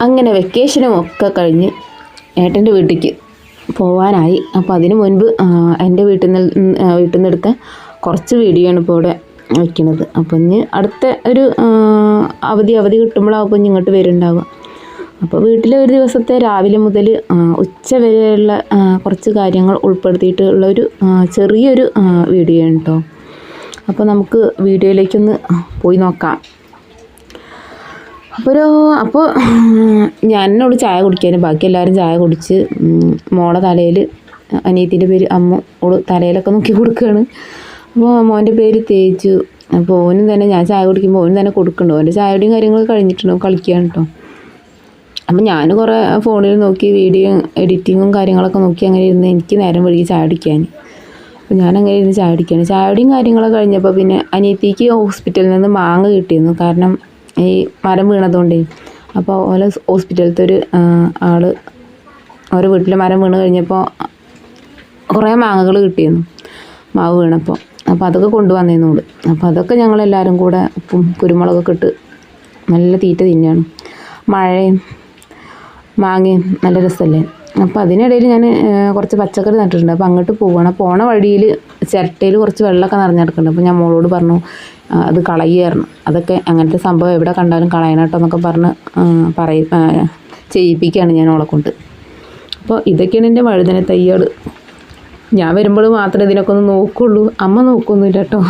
അങ്ങനെ വെക്കേഷനും ഒക്കെ കഴിഞ്ഞ് ഏട്ടൻ്റെ വീട്ടിലേക്ക് പോവാനായി. അപ്പോൾ അതിന് മുൻപ് എൻ്റെ വീട്ടിൽ നിന്ന് എടുത്ത കുറച്ച് വീഡിയോ ആണ് ഇപ്പോൾ ഇവിടെ വയ്ക്കുന്നത്. അപ്പോൾ ഇനി അടുത്ത ഒരു അവധി കിട്ടുമ്പോഴാകുമ്പോൾ ഇനി ഇങ്ങോട്ട് വരുന്നുണ്ടാവുക. അപ്പോൾ വീട്ടിൽ ഒരു ദിവസത്തെ രാവിലെ മുതൽ ഉച്ച വരെയുള്ള കുറച്ച് കാര്യങ്ങൾ ഉൾപ്പെടുത്തിയിട്ടുള്ളൊരു ചെറിയൊരു വീഡിയോ ആണ് കേട്ടോ. അപ്പോൾ നമുക്ക് വീഡിയോയിലേക്കൊന്ന് പോയി നോക്കാം. അപ്പോൾ ഞാനോട് ചായ കുടിക്കാൻ, ബാക്കി എല്ലാവരും ചായ കുടിച്ച് മോളെ തലയിൽ, അനിയത്തിൻ്റെ പേര് അമ്മു, ഓള് തലയിലൊക്കെ നോക്കി കൊടുക്കുകയാണ്. അപ്പോൾ മോൻ്റെ പേര് തേജു. അപ്പോൾ ഓനും തന്നെ ഞാൻ ചായ കുടിക്കുമ്പോൾ ഓനും തന്നെ കൊടുക്കുന്നുണ്ടോ, ഓൻ്റെ ചായയുടെയും കാര്യങ്ങളൊക്കെ കഴിഞ്ഞിട്ടുണ്ടോ, കളിക്കുകയാണ് കേട്ടോ. അപ്പം ഞാൻ കുറേ ഫോണിൽ നോക്കി വീഡിയോ എഡിറ്റിങ്ങും കാര്യങ്ങളൊക്കെ നോക്കി അങ്ങനെ ഇരുന്ന് എനിക്ക് നേരം വൈകി ചായ കുടിക്കാൻ. അപ്പോൾ ഞാനങ്ങനെ ഇരുന്ന് ചായ കുടിക്കുകയാണ്. ചായയുടെയും കാര്യങ്ങളൊക്കെ കഴിഞ്ഞപ്പോൾ പിന്നെ അനിയത്തിക്ക് ഹോസ്പിറ്റലിൽ നിന്ന് മാങ്ങ കിട്ടിയിരുന്നു. കാരണം ഈ മരം വീണതുകൊണ്ടേ. അപ്പോൾ ഓരോ ഹോസ്പിറ്റലിലത്തെ ഒരു ആൾ ഓരോ വീട്ടിൽ മരം വീണ് കഴിഞ്ഞപ്പോൾ കുറേ മാങ്ങകൾ കിട്ടിയിരുന്നു, മാവ് വീണപ്പോൾ. അപ്പോൾ അതൊക്കെ കൊണ്ടുവന്നിരുന്നു. അപ്പോൾ അതൊക്കെ ഞങ്ങളെല്ലാവരും കൂടെ ഉപ്പും കുരുമുളകൊക്കെ ഇട്ട് നല്ല തീറ്റ തിന്നെയാണ്. മഴയും മാങ്ങയും നല്ല രസമല്ലേ. അപ്പോൾ അതിനിടയിൽ ഞാൻ കുറച്ച് പച്ചക്കറി നട്ടിട്ടുണ്ട്. അപ്പോൾ അങ്ങോട്ട് പോവുകയാണ്. പോണ വഴിയിൽ ചിരട്ടയിൽ കുറച്ച് വെള്ളമൊക്കെ നിറഞ്ഞെടുക്കുന്നുണ്ട്. അപ്പോൾ ഞാൻ മോളോട് പറഞ്ഞു അത് കളയുകയായിരുന്നു. അതൊക്കെ അങ്ങനത്തെ സംഭവം എവിടെ കണ്ടാലും കളയണം കേട്ടോ എന്നൊക്കെ പറഞ്ഞ് ചെയ്യിപ്പിക്കുകയാണ് ഞാൻ ഓളെ കൊണ്ട്. അപ്പോൾ ഇതൊക്കെയാണ് എൻ്റെ വഴുതന തൈകൾ. ഞാൻ വരുമ്പോൾ മാത്രമേ ഇതിനൊക്കെ ഒന്ന് നോക്കുള്ളൂ. അമ്മ നോക്കൊന്നുമില്ല കേട്ടോ.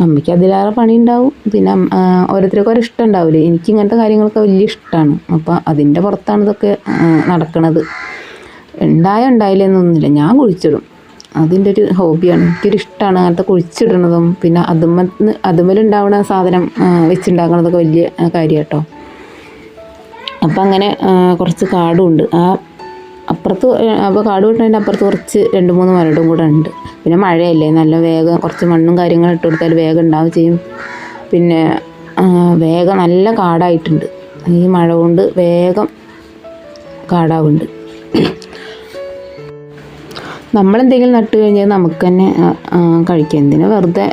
അമ്മയ്ക്ക് അതിലേറെ പണി ഉണ്ടാവും. പിന്നെ ഓരോരുത്തർക്കും ഓരോ ഇഷ്ടം ഉണ്ടാവില്ലേ. എനിക്ക് ഇങ്ങനത്തെ കാര്യങ്ങളൊക്കെ വലിയ ഇഷ്ടമാണ്. അപ്പോൾ അതിൻ്റെ പുറത്താണ് ഇതൊക്കെ നടക്കുന്നത്. ഉണ്ടായില്ലെന്നൊന്നുമില്ല, ഞാൻ കുഴിച്ചിടും. അതിൻ്റെ ഒരു ഹോബിയാണ്, എനിക്കൊരു ഇഷ്ടമാണ് അങ്ങനത്തെ കുഴിച്ചിടുന്നതും. പിന്നെ അതുമ്മലുണ്ടാവുന്ന സാധനം വെച്ചുണ്ടാക്കുന്നതൊക്കെ വലിയ കാര്യം കേട്ടോ. അപ്പം അങ്ങനെ കുറച്ച് കാടും ഉണ്ട്. അപ്പുറത്ത് അപ്പോൾ കാട് വെട്ടുന്നതിൻ്റെ അപ്പുറത്ത് കുറച്ച് 2-3 മരടും കൂടെ ഉണ്ട്. പിന്നെ മഴയല്ലേ, നല്ല വേഗം കുറച്ച് മണ്ണും കാര്യങ്ങളും ഇട്ട് കൊടുത്താൽ വേഗം ഉണ്ടാവും ചെയ്യും. പിന്നെ വേഗം നല്ല കാടായിട്ടുണ്ട്. ഈ മഴ കൊണ്ട് വേഗം കാടാവുന്നുണ്ട്. നമ്മളെന്തെങ്കിലും നട്ട് കഴിഞ്ഞാൽ നമുക്ക് തന്നെ കഴിക്കാം. എന്തിനാ വെറുതെ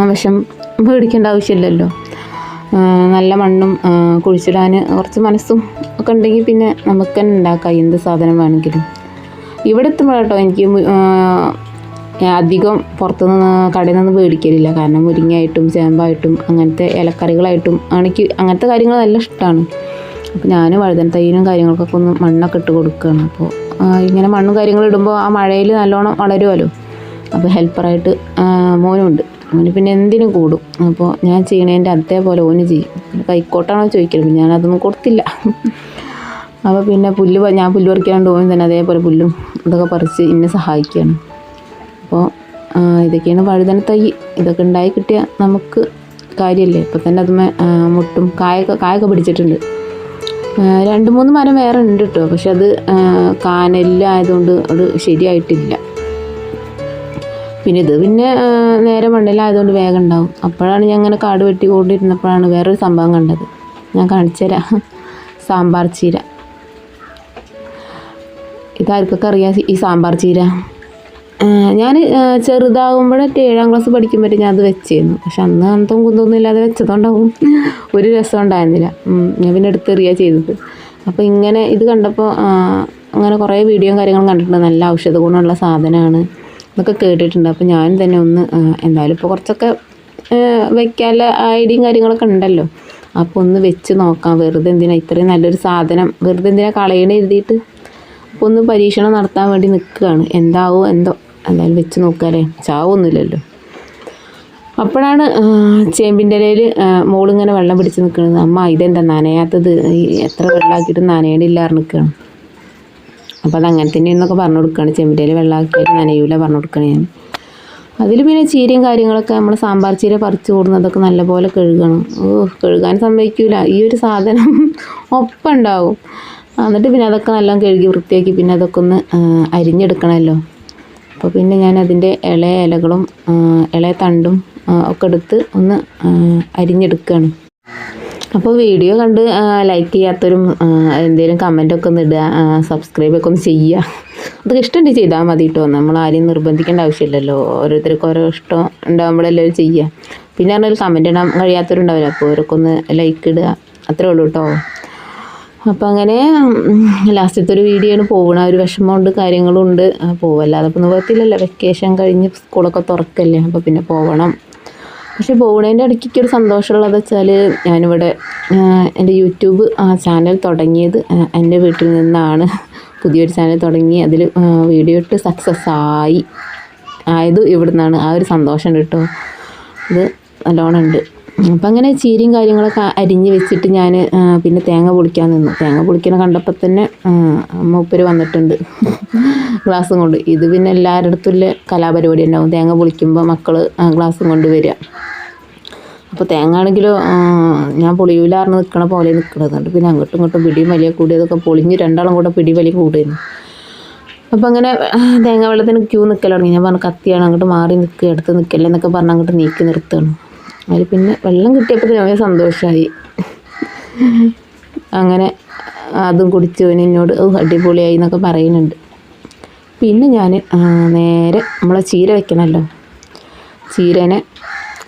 വിഷം പേടിക്കേണ്ട ആവശ്യമില്ലല്ലോ. നല്ല മണ്ണും കുഴിച്ചിടാൻ കുറച്ച് മനസ്സും ഒക്കെ ഉണ്ടെങ്കിൽ പിന്നെ നമുക്ക് തന്നെ ഉണ്ടാക്കാം എന്ത് സാധനം വേണമെങ്കിലും. ഇവിടെ എത്തുമ്പോഴാട്ടോ എനിക്ക് അധികം പുറത്തുനിന്ന് കടയിൽ നിന്ന് മേടിക്കലില്ല. കാരണം മുരിങ്ങയായിട്ടും ചേമ്പായിട്ടും അങ്ങനത്തെ ഇലക്കറികളായിട്ടും എനിക്ക് അങ്ങനത്തെ കാര്യങ്ങൾ നല്ല ഇഷ്ടമാണ്. അപ്പോൾ ഞാൻ വഴുതന തൈനും കാര്യങ്ങൾക്കൊക്കെ ഒന്ന് മണ്ണൊക്കെ ഇട്ട് കൊടുക്കുകയാണ്. അപ്പോൾ ഇങ്ങനെ മണ്ണും കാര്യങ്ങളും ഇടുമ്പോൾ ആ മഴയിൽ നല്ലോണം വളരുമല്ലോ. അപ്പോൾ ഹെൽപ്പറായിട്ട് മോനുണ്ട്. മോന് പിന്നെ എന്തിനും കൂടും. അപ്പോൾ ഞാൻ ചെയ്യണതിൻ്റെ അതേപോലെ ഓന് ചെയ്യും. പിന്നെ കൈക്കോട്ടാണോ ചോദിക്കുന്നത്, ഞാനതൊന്നും കൊടുത്തില്ല. അപ്പോൾ പിന്നെ ഞാൻ പുല്ല് പറിക്കാണ്ട് ഓന് തന്നെ അതേപോലെ പുല്ലും ഇതൊക്കെ പറിച്ച് എന്നെ സഹായിക്കുകയാണ്. അപ്പോൾ ഇതൊക്കെയാണ് വഴുതന തൈ. ഇതൊക്കെ ഉണ്ടായി കിട്ടിയാൽ നമുക്ക് കാര്യമല്ലേ. ഇപ്പോൾ തന്നെ അതുമേ മുട്ടും കായൊക്കെ പിടിച്ചിട്ടുണ്ട്. 2-3 മരം വേറെ ഉണ്ട് കേട്ടോ. പക്ഷെ അത് കാനെല്ലായതുകൊണ്ട് അത് ശരിയായിട്ടില്ല. പിന്നെ ഇത് നേരെ മണ്ണിലായതുകൊണ്ട് വേഗം ഉണ്ടാവും. അപ്പോഴാണ് ഞാൻ അങ്ങനെ കാട് വെട്ടിക്കൊണ്ടിരുന്നപ്പോഴാണ് വേറൊരു സംഭവം കണ്ടത്. ഞാൻ കാണിച്ചു തരാം. സാമ്പാർ ചീര. ഇതാർക്കൊക്കെ അറിയാം ഈ സാമ്പാർ ചീര? ഞാൻ ചെറുതാകുമ്പോഴൊക്കെ 7ാം ക്ലാസ് പഠിക്കുമ്പോൾ ഞാൻ അത് വെച്ചിരുന്നു. പക്ഷെ അന്ന് അന്തവും കുന്തമൊന്നും ഇല്ലാതെ വെച്ചതുകൊണ്ടാവും ഒരു രസം ഉണ്ടായിരുന്നില്ല. ഞാൻ പിന്നെ എടുത്തെറിയുക ചെയ്തത്. അപ്പോൾ ഇങ്ങനെ ഇത് കണ്ടപ്പോൾ അങ്ങനെ കുറേ വീഡിയോയും കാര്യങ്ങളും കണ്ടിട്ടുണ്ട്. നല്ല ഔഷധ ഗുണമുള്ള സാധനമാണ് എന്നൊക്കെ കേട്ടിട്ടുണ്ട്. അപ്പോൾ ഞാൻ തന്നെ ഒന്ന് എന്തായാലും ഇപ്പോൾ കുറച്ചൊക്കെ വെക്കാനുള്ള ഐഡിയയും കാര്യങ്ങളൊക്കെ ഉണ്ടല്ലോ. അപ്പോൾ ഒന്ന് വെച്ച് നോക്കാം. വെറുതെ എന്തിനാ ഇത്രയും നല്ലൊരു സാധനം വെറുതെ എന്തിനാ കളയണ എഴുതിയിട്ട് അപ്പോൾ ഒന്ന് പരീക്ഷണം നടത്താൻ വേണ്ടി നിൽക്കുകയാണ്. എന്താവോ എന്തോ, എന്തായാലും വെച്ച് നോക്കാമല്ലേ, ചാവൊന്നുമില്ലല്ലോ. അപ്പോഴാണ് ചേമ്പിൻ്റെ ഇലയിൽ മോളിങ്ങനെ വെള്ളം പിടിച്ച് നിൽക്കുന്നത്. അമ്മ ഇതെന്താ നനയാത്തത്, എത്ര വെള്ളമാക്കിയിട്ട് നനയണില്ല നിൽക്കുകയാണ്. അപ്പോൾ അതങ്ങനെ തന്നെ എന്നൊക്കെ പറഞ്ഞു കൊടുക്കുകയാണ്. ചേമ്പിൻ്റെ ഇല വെള്ളമാക്കിയാൽ നനയൂല പറഞ്ഞു കൊടുക്കുകയാണ് ഞാൻ. അതിൽ പിന്നെ ചീരയും കാര്യങ്ങളൊക്കെ നമ്മൾ സാമ്പാർ ചീര പറിച്ച് കൂടുന്നതൊക്കെ നല്ലപോലെ കഴുകണം. കഴുകാൻ സമ്മതിക്കില്ല. ഈ ഒരു സാധനം ഒപ്പം ഉണ്ടാവും. എന്നിട്ട് പിന്നെ അതൊക്കെ നല്ല കഴുകി വൃത്തിയാക്കി പിന്നെ അതൊക്കെ ഒന്ന് അരിഞ്ഞെടുക്കണമല്ലോ. അപ്പോൾ പിന്നെ ഞാൻ അതിൻ്റെ ഇളയ ഇലകളും ഇളയ തണ്ടും ഒക്കെ എടുത്ത് ഒന്ന് അരിഞ്ഞെടുക്കുകയാണ്. അപ്പോൾ വീഡിയോ കണ്ട് ലൈക്ക് ചെയ്യാത്തവരും എന്തെങ്കിലും കമൻറ്റൊക്കെ ഒന്ന് ഇടുക, സബ്സ്ക്രൈബൊക്കെ ഒന്ന് ചെയ്യുക. അതൊക്കെ ഇഷ്ടമുണ്ടെങ്കിൽ ചെയ്താൽ മതി കേട്ടോ. നമ്മൾ ആരെയും നിർബന്ധിക്കേണ്ട ആവശ്യമില്ലല്ലോ. ഓരോരുത്തർക്ക് ഓരോ ഇഷ്ടം ഉണ്ടാകുമ്പോഴെല്ലാവരും ചെയ്യുക. പിന്നെ പറഞ്ഞാൽ കമൻറ്റ് ഇടാൻ കഴിയാത്തവരുണ്ടാവില്ല. അപ്പോൾ അവരൊക്കെ ഒന്ന് ലൈക്ക് ഇടുക, അത്രേ ഉള്ളൂ കേട്ടോ. അപ്പം അങ്ങനെ ലാസ്റ്റത്തെ ഒരു വീഡിയോ ആണ് പോകണം. ഒരു വിഷമമുണ്ട്, കാര്യങ്ങളുണ്ട്, പോവല്ലാതെ അപ്പം നിവർത്തിയില്ലല്ലോ. വെക്കേഷൻ കഴിഞ്ഞ് സ്കൂളൊക്കെ തുറക്കല്ലേ, അപ്പോൾ പിന്നെ പോകണം. പക്ഷെ പോകുന്നതിൻ്റെ ഇടയ്ക്ക് ഒരു സന്തോഷമുള്ളത് വെച്ചാൽ ഞാനിവിടെ എൻ്റെ യൂട്യൂബ് ചാനൽ തുടങ്ങിയത് എൻ്റെ വീട്ടിൽ നിന്നാണ്. പുതിയൊരു ചാനൽ തുടങ്ങി അതിൽ വീഡിയോ ഇട്ട് സക്സസ് ആയത് ഇവിടെ നിന്നാണ്. ആ ഒരു സന്തോഷമുണ്ട് കേട്ടോ, ഇത് നല്ലോണം ഉണ്ട്. അപ്പം അങ്ങനെ ചീരയും കാര്യങ്ങളൊക്കെ അരിഞ്ഞ് വെച്ചിട്ട് ഞാൻ പിന്നെ തേങ്ങ പൊളിക്കാൻ നിന്നു. തേങ്ങ പൊളിക്കണ കണ്ടപ്പോൾ തന്നെ മൂപ്പര് വന്നിട്ടുണ്ട് ഗ്ലാസും കൊണ്ട്. ഇത് പിന്നെ എല്ലാവരുടെ അടുത്തുള്ള കലാപരിപാടി ഉണ്ടാവും, തേങ്ങ പൊളിക്കുമ്പോൾ മക്കൾ ഗ്ലാസും കൊണ്ട് വരിക. അപ്പോൾ തേങ്ങ ആണെങ്കിലോ ഞാൻ പൊളിയൂലാറിന് നിൽക്കണ പോലെ നിൽക്കണതുണ്ട്. പിന്നെ അങ്ങോട്ടും ഇങ്ങോട്ടും പിടിയും വലിയ കൂടിയതൊക്കെ പൊളിഞ്ഞ് രണ്ടാളും കൂടെ പിടി വലിയ കൂടുമായിരുന്നു. അപ്പോൾ അങ്ങനെ തേങ്ങ വെള്ളത്തിന് ക്യൂ നിൽക്കൽ തുടങ്ങി. ഞാൻ പറഞ്ഞു കത്തിയാണ്, അങ്ങോട്ട് മാറി നിൽക്കുക, എടുത്ത് നിൽക്കല്ലേ എന്നൊക്കെ പറഞ്ഞ് അങ്ങോട്ട് നീക്കി നിർത്തുകയാണ്. അതിൽ പിന്നെ വെള്ളം കിട്ടിയപ്പോൾ വളരെ സന്തോഷമായി. അങ്ങനെ അതും കുടിച്ചു എന്നോട് അടിപൊളിയായി എന്നൊക്കെ പറയുന്നുണ്ട്. പിന്നെ ഞാൻ നേരെ നമ്മളെ ചീര വെക്കണമല്ലോ, ചീരനെ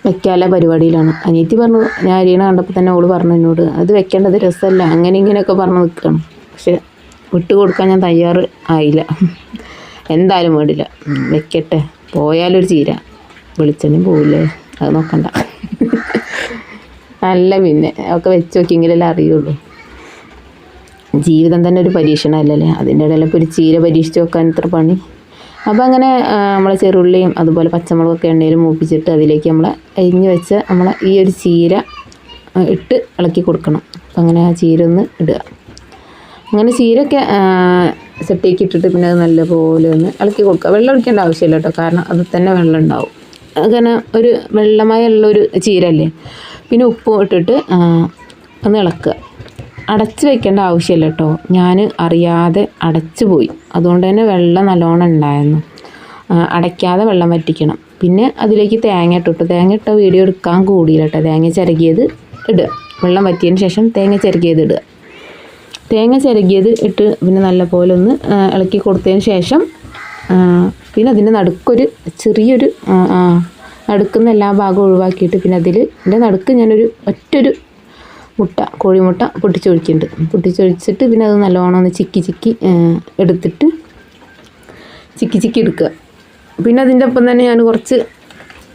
വെക്കാനുള്ള പരിപാടിയിലാണ്. അനിയത്തി പറഞ്ഞു, ഞാൻ അരിയണ കണ്ടപ്പോൾ തന്നെ അവൾ പറഞ്ഞു എന്നോട് അത് വെക്കേണ്ടത് രസമല്ല, അങ്ങനെ ഇങ്ങനെയൊക്കെ പറഞ്ഞ് നിൽക്കണം. പക്ഷെ വിട്ടു കൊടുക്കാൻ ഞാൻ തയ്യാറ് ആയില്ല. എന്തായാലും വേണ്ടില്ല, വെക്കട്ടെ, പോയാലൊരു ചീര, വെളിച്ചെണ്ണയും പോവില്ലേ, അത് നോക്കണ്ട. നല്ല പിന്നെ ഒക്കെ വെച്ച് നോക്കിയെങ്കിലല്ലേ അറിയുള്ളൂ. ജീവിതം തന്നെ ഒരു പരീക്ഷണമല്ലല്ലേ, അതിൻ്റെ ഇടയിലപ്പോൾ ഒരു ചീര പരീക്ഷിച്ച് നോക്കാൻ ഇത്ര പണി. അപ്പോൾ അങ്ങനെ നമ്മളെ ചെറുള്ളിയും അതുപോലെ പച്ചമുളകൊക്കെ എണ്ണയിൽ മൂപ്പിച്ചിട്ട് അതിലേക്ക് നമ്മൾ അരിഞ്ഞ് വെച്ച നമ്മളെ ഈ ഒരു ചീര ഇട്ട് ഇളക്കി കൊടുക്കണം. അപ്പം അങ്ങനെ ആ ചീര ഒന്ന് ഇടുക. അങ്ങനെ ചീരയൊക്കെ ചട്ടിക്ക് ഇട്ടിട്ട് പിന്നെ അത് നല്ലപോലെ ഒന്ന് ഇളക്കി കൊടുക്കുക. വെള്ളം ഒഴിക്കേണ്ട ആവശ്യമില്ല കേട്ടോ, കാരണം അത് തന്നെ വെള്ളം ഉണ്ടാവും. അങ്ങനെ ഒരു വെള്ളമയമുള്ളൊരു ചീരല്ലേ. പിന്നെ ഉപ്പും ഇട്ടിട്ട് ഒന്ന് ഇളക്കുക. അടച്ച് വെക്കേണ്ട ആവശ്യമില്ല കേട്ടോ, ഞാൻ അറിയാതെ അടച്ചു പോയി, അതുകൊണ്ട് തന്നെ വെള്ളം നല്ലോണം ഉണ്ടായിരുന്നു. അടയ്ക്കാതെ വെള്ളം വറ്റിക്കണം. പിന്നെ അതിലേക്ക് തേങ്ങ ഇട്ടിട്ട്, തേങ്ങ ഇട്ട വീഡിയോ എടുക്കാൻ കൂടിയില്ല കേട്ടോ. തേങ്ങ ചിരകിയത് ഇടുക, വെള്ളം വറ്റിയതിന് ശേഷം തേങ്ങ ചിരകിയത് ഇടുക. തേങ്ങ ചിരകിയത് ഇട്ട് പിന്നെ നല്ലപോലെ ഒന്ന് ഇളക്കി കൊടുത്തതിന് ശേഷം പിന്നെ അതിൻ്റെ നടുക്കൊരു ചെറിയൊരു നടുക്കുന്ന എല്ലാ ഭാഗവും ഒഴിവാക്കിയിട്ട് പിന്നെ അതിൻ്റെ നടുക്ക് ഞാനൊരു ഒറ്റൊരു മുട്ട, കോഴിമുട്ട പൊട്ടിച്ചൊഴിച്ചിട്ട് പിന്നെ അത് നല്ലോണം ഒന്ന് ചിക്കി എടുത്തിട്ട് ചിക്കി എടുക്കുക. പിന്നെ അതിൻ്റെ ഒപ്പം തന്നെ ഞാൻ കുറച്ച്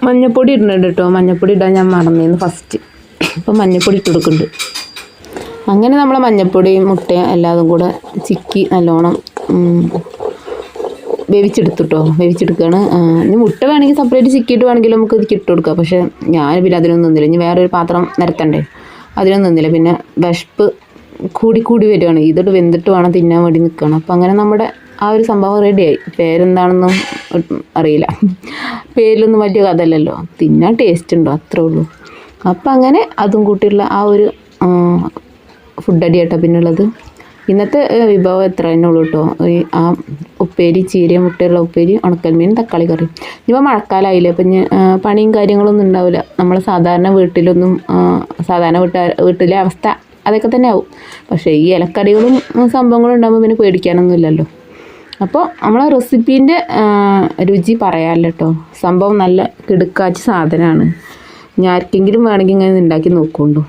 മഞ്ഞൾപ്പൊടി ഇടുന്നുണ്ട് കേട്ടോ. മഞ്ഞൾപ്പൊടി ഇടാൻ ഞാൻ മറന്നിരുന്നു ഫസ്റ്റ്. അപ്പം മഞ്ഞൾപ്പൊടി ഇട്ട് കൊടുക്കുന്നുണ്ട്. അങ്ങനെ നമ്മളെ മഞ്ഞൾപ്പൊടിയും മുട്ടയും എല്ലാതും കൂടെ ചിക്കി നല്ലോണം വേവിച്ചെടുക്കുകയാണ്. ഇനി മുട്ട വേണമെങ്കിൽ സെപ്പറേറ്റ് ചിക്കിയിട്ട് വേണമെങ്കിൽ നമുക്ക് ഇത് ഇട്ട് കൊടുക്കാം. പക്ഷേ ഞാൻ പിന്നെ അതിനൊന്നും നിന്നില്ല. ഇനി വേറൊരു പാത്രം നിരത്തണ്ടേ, അതിനൊന്നും നിന്നില്ല. പിന്നെ വിശപ്പ് കൂടി വരികയാണ്. ഇതൊട്ട് വെന്തിട്ട് വേണം തിന്നാൻ വേണ്ടി നിൽക്കണം. അപ്പം അങ്ങനെ നമ്മുടെ ആ ഒരു സംഭവം റെഡിയായി. പേരെന്താണെന്നും അറിയില്ല, പേരിലൊന്നും വലിയ കഥയല്ലല്ലോ, തിന്നാൻ ടേസ്റ്റ് ഉണ്ടോ അത്രേ ഉള്ളൂ. അപ്പം അങ്ങനെ അതും കൂട്ടിയുള്ള ആ ഒരു ഫുഡ് അടി കേട്ടോ പിന്നുള്ളത്. ഇന്നത്തെ വിഭവം എത്ര തന്നെ ഉള്ളൂ കേട്ടോ. ആ ഉപ്പേരി, ചീരയും മുട്ടയുള്ള ഉപ്പേരി, ഉണക്കൽമീൻ, തക്കാളി കറി. ഇപ്പോൾ മഴക്കാലമായില്ലേ, അപ്പം പണിയും കാര്യങ്ങളൊന്നും ഉണ്ടാവില്ല. നമ്മൾ സാധാരണ വീട്ടിലെ അവസ്ഥ അതൊക്കെ തന്നെ ആവും. പക്ഷേ ഈ ഇലക്കറികളും സംഭവങ്ങളും ഉണ്ടാകുമ്പോൾ പിന്നെ പേടിക്കാനൊന്നും ഇല്ലല്ലോ. അപ്പോൾ നമ്മളെ റെസിപ്പീൻ്റെ രുചി പറയാമല്ലോ കേട്ടോ. സംഭവം നല്ല കിടുക്കാച്ച സാധനമാണ്. ഞാൻ ആർക്കെങ്കിലും വേണമെങ്കിൽ ഇങ്ങനെ ഉണ്ടാക്കി നോക്കുന്നുണ്ടോ.